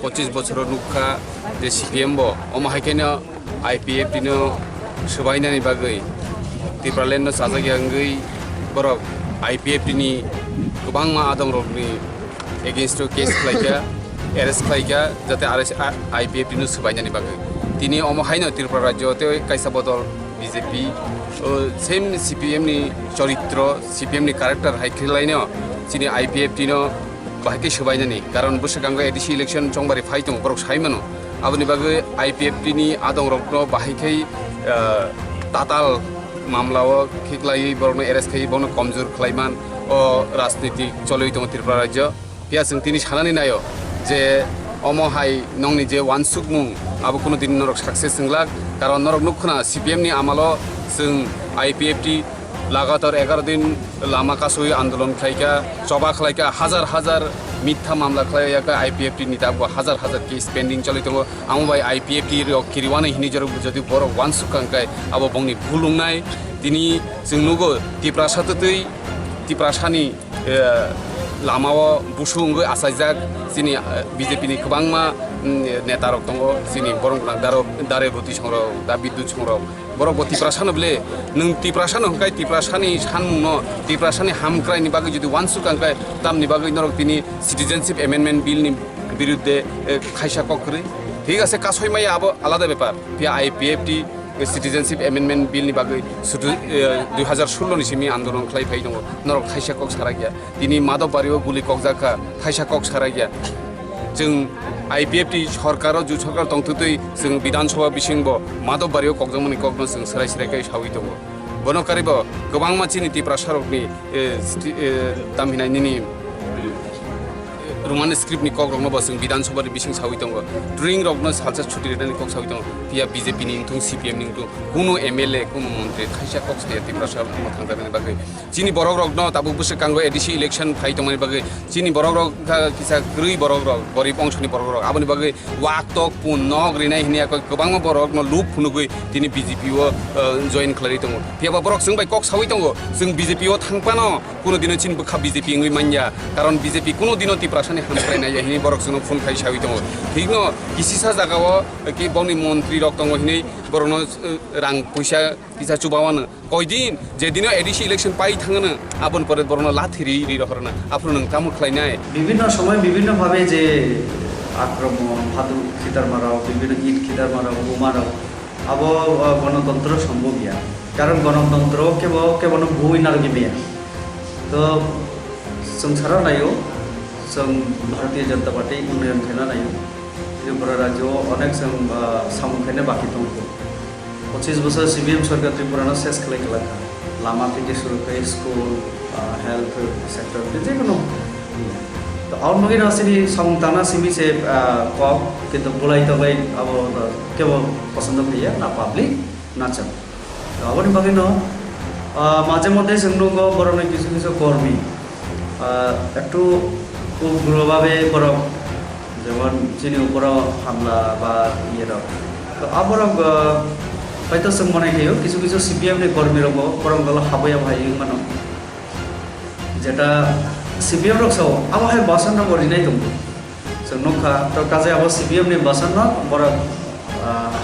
25 বছর নুখা যে সিপিএম ব অমাহাইখানে আইপিএফ দিনো সবাইনানি বাগै ত্রিপুরালেण्ड साजागियांगै बरक आईपीएफ नि गोबां मा आदम रकनि एगेन्स्ट केस खालायखा एरेस्ट खालायखा जाते आईपीएफ दिनो सबायनानि बागै तिनि अमहायनो त्रिपुरा राज्योते कायसा बदल बीजेपी सेम सीपीएम नि चरित्र सीपीएम नि कैरेक्टर हाइख्लायनो तिनि आईपीएफ दिनो बाहायके सबायनानि कारण बोसोरगांगो एडिसि इलेक्शन चंबारि फाइटं बरक साइमानो आबनि बागै आईपीएफ नि आदम रकनो बाहायकै ताताल मामलाओ खिखलाई बरनो एरेस्ट खाई बरनो कमजोर खलाइमान ओ राजनीतिक चलई दङ त्रिपुरा राज्य पिया जों तिनि सानानै नायो जे अमहाय नंनि जे वानसुक मुं आबो कुनो दिन नरक सक्सेस जोंलाक कारण नरक नुखना सीपीएम नि आमालो जों आईपीएफ टी लगातार 11 दिन लामा कासोय आंदोलन खालायका चबा खालायका हजार हजार मिथ्या मामला खालायका आईपीएफ टी निताबो हजार हजार केस पेंडिंग चलि दङ आमबाय आईपीएफ टी किरिवाने हिनि जरो जदि बर वानसुक कांकाय आबो बंनि भुलुंनाय दिनि जों नुगो तिप्रासानि लामाओ बुसुंगो आसायजाक जोंनि बीजेपी नि गोबांमा नेता रक दङ जोंनि बरंगना दारे भुति संग्राव दा बिद्युत संग्राव बरक तिप्रासानो बले नों तिप्रासानो हंकाय तिप्रासानि सानमुनो तिप्रासानि हामक्रायनि बागै जुदि वानसुक कांकाय तामनि बागै नरक तिनि सिटिजेनशिप एमेन्डमेन्ट बिलनि बिरुद्धे खायसा कक्रि ठीक আছে কাছয়মাই আবো আলাদা ব্যাপার পিয়া আইপিএফ টি सिटिजेनशिप एमेन्डमेन्ट बिलनि बागै 2016 नि सिमि आन्दोलन खालायफाय दङ नरक खायसा कक सारा गया दिनै माधवबारियाव गुलि ककजाखा खायसा कक सारा गया जों आईपीएफ टी सरकाराव जु सरकार दंथुतै जों विधानसभा बिसिंब माधवबारियाव ककजामनि ककनो जों सोराय सोरायखाय सावि दङ बनकारिब गोबां मानसिनि तिप्रासारकनि दामहिनायनि रोमान स्क्रिप्ट नि कक रंनो बसं विधानसभा बिसिं सावि दङ ड्रिंग रगनो सालसा छुटि रेदानि कक सावि दङ पिया बीजेपी नि इंथुं सीपीएम नि इंथुं कुनो एमएलए कुनो मन्त्री खायसा कक साया तिप्रासार थांदानि बागै जिनि बरक रगनो ताबु बुसे कांगो एडिसि इलेक्शन फाइटमानि बागै जिनि बरक रग किसा ग्रै बरक रग गरीब अंशनि बरक रग आबनि बागै वाक तक पुन नग रिनाय हिनिया गोबां बरक न लुप फुनुगै दिनि बीजेपी ओ जइन खालारि दङ पिया बरक जों बाय कक सावि दङ जों बीजेपी ओ थांपानो कुनो दिन चिन बखा बीजेपी ngै मान्या कारण बीजेपी कुनो दिन तिप्रासानि हामफ्रायनाय हिनि बरक जों फुन खाय सावि दङ थिगनो किसिसा जागाव कि बनि मन्त्री रक दङ हिनि बरनो रां पैसा किसा चुबावानो कयदिन जे दिन एडिसि इलेक्शन पाइ थाङनो आबन परे बरनो लाथिरि रि रहरना आफुन नों तामु खालायनाय বিভিন্ন সময় বিভিন্ন ভাবে যে আক্রমণ ভাদু খিতার মারাও বিভিন্ন ইট খিতার মারাও বোমারাও আবো গণতন্ত্র সম্ভব ইয়া কারণ গণতন্ত্র কেবল ভুই নারগি বিয়া তো সংসার নাইও जों भारतीय जनता पार्टी उन्नयन खाना नायो त्रिपुरा राज्य अनेक जों सामुखायनो बाकी दं 25 बोसोर सीपीएम सरकार त्रिपुरानो सेस खालायखा लामा থেকে শুরু করে স্কুল हेल्थ सेक्टर যেকোনো তো আউটমগে নাসিনি সংতানা সিমি সে কপ কিন্তু বলাই তলাই আব কেবল পছন্দ হইয়া না পাবলিক না চান তো আবনি বাকি ন মাঝে মধ্যে जोंनो বরনে কিছু কিছু কর্মী একটু উগ্রভাবে বরং যেমন চিনি উপরও হামলা বা ইয়ের তো আবার হয়তো जों মনে খাইও কিছু কিছু সিপিএম नि কর্মী রব বরং দল হাবয়া ভাই মানো যেটা সিপিএম রকসও আবহায় বাসন বরিনাই দङ जों নখা তো কাজে আবার সিপিএম नि বাসন বরং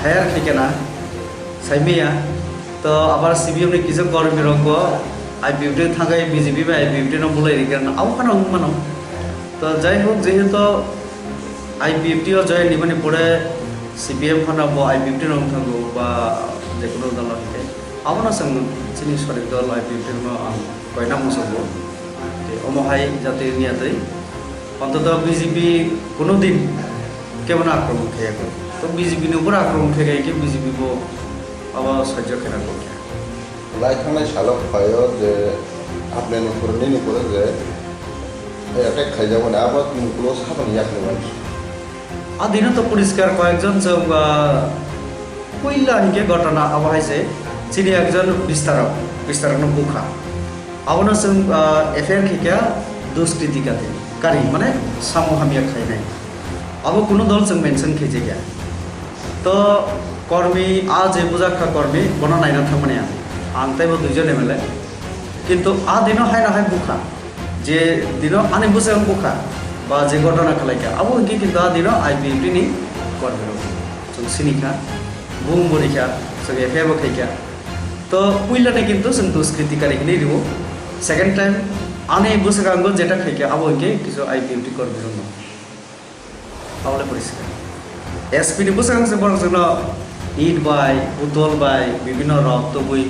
হায়ার ঠিকানা সাইমিয়া তো আবার সিপিএম नि কিছু কর্মী রব আইপিএফ থাকাই বিজেপি বা আইপিএফ ন বলাই রিকারণ আউখানো মানো তো যাই হোক যেহেতু আইপিএফটি জয় নিবানি পরে সিপিএম খানাবো আইপিএফটি রং থাকবো বা যে কোনো দল থাকে আমার সঙ্গে চিনি সরিক দল আইপিএফটি কয়না মশাবো অমহাই যাতে নিয়াতে অন্তত বিজেপি কোনো দিন কেমন আক্রমণ খেয়ে তো বিজেপি উপর আক্রমণ খেয়ে গিয়ে বিজেপি আবার সহ্য খেলা করছে লাইখানায় সালক হয় যে আপনার উপরে যে অ্যাটাক খাই যাব না আবার মুখগুলো সাবানি আপনি মানুষ আদিন তো পরিষ্কার কয়েকজন পইলা হিকে ঘটনা আবহাইছে চিনি একজন বিস্তারক বুখা আবনো जों এফআইআর খিকা দুষ্কৃতিকাতে কারি মানে সামহামিয়া খাই নাই আবো কোনো দল जों মেনশন খেজে গিয়া তো কর্মী আজ যে বুজাখা কর্মী বনা নাইনা থামনে আনতাইবো দুইজন এমএলএ কিন্তু আ দিন হাই না হাই বুখা যে দিন আনে বুঝে বুখা বা যে ঘটনা খেলাইকা আবো কি কিন্তু আদিনো আইপিএফটি নি করবে जों सिनिखा बुम बरिखा जों एफेबो खाइखा तो पुइलाने किन्तु जों दुष्कृति कारिखनि रिबो सेकेंड टाइम आने बुसगांगो जेटा खाइखा आबो के किछु आईपीएफटी करबे जन्म তাহলে পরিষ্কার এসপি নি বুসগাংসে বরং जोंनो ইট বাই বুতল বাই বিভিন্ন রক্ত বই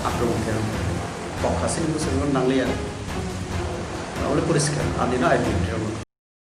আক্রমণ করে পক্ষাসিনি বুসগাং নাংলিয়া তাহলে পরিষ্কার আদিনো আইপিএফটি